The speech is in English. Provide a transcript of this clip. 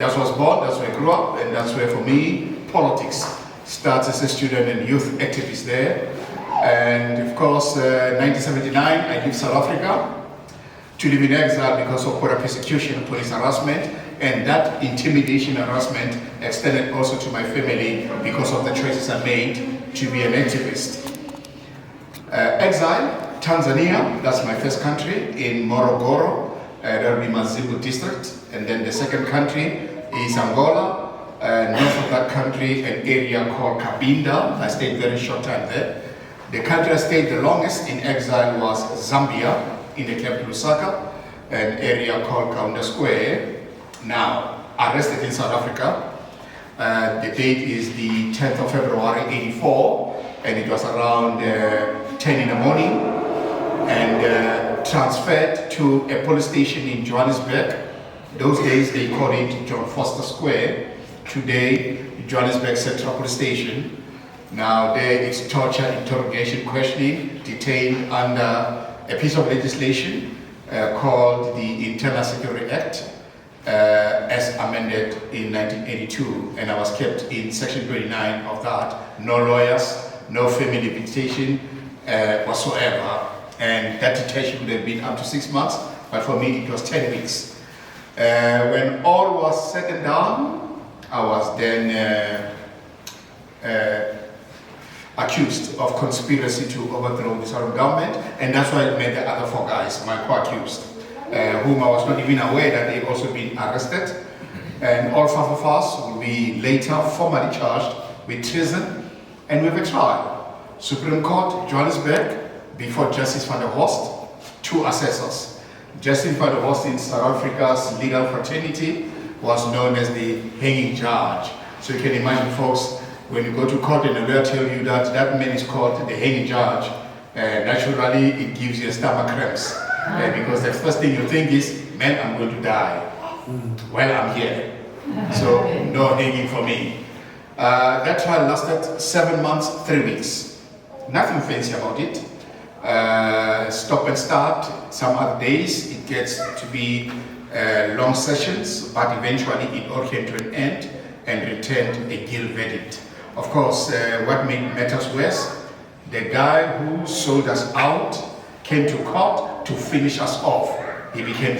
That's where I was born, that's where I grew up, and that's where, for me, politics starts as a student and youth activist there. And of course, 1979, I leave South Africa to live in exile because of border persecution, police harassment, and that intimidation harassment extended also to my family because of the choices I made to be an activist. Exile, Tanzania, that's my first country, in Morogoro, that will be Mazimbu district, and then the second country is Angola, north of that country, an area called Cabinda. I stayed very short time there. The country I stayed the longest in exile was Zambia, in the capital Lusaka, an area called Kaunda Square. Now, arrested in South Africa. The date is the 10th of February, 84, and it was around 10 in the morning, and transferred to a police station in Johannesburg. Those days they called it John Foster Square. Today, Johannesburg Central Police Station. Now there is torture, interrogation, questioning, detained under a piece of legislation called the Internal Security Act, as amended in 1982, and I was kept in section 29 of that. No lawyers, no family visitation whatsoever, and that detention would have been up to 6 months, but for me it was 10 weeks. When all was said and done, I was then accused of conspiracy to overthrow the Southern government, and that's why I met the other 4 guys, my co-accused, whom I was not even aware that they'd also been arrested. And all 5 of us will be later formally charged with treason and with a trial. Supreme Court, Johannesburg, before Justice van der Horst, 2 assessors. Justice van der Horst in South Africa's legal fraternity was known as the hanging judge. So you can imagine, folks, when you go to court and a lawyer tell you that that man is called the hanging judge, naturally it gives you a stomach cramps. Because the first thing you think is, man, I'm going to die. Well, I'm here. So no hanging for me. That trial lasted 7 months, 3 weeks. Nothing fancy about it. Stop and start. Some other days it gets to be long sessions, but eventually it all came to an end and returned a guilt verdict. Of course, what made matters worse, the guy who sold us out came to court to finish us off. He became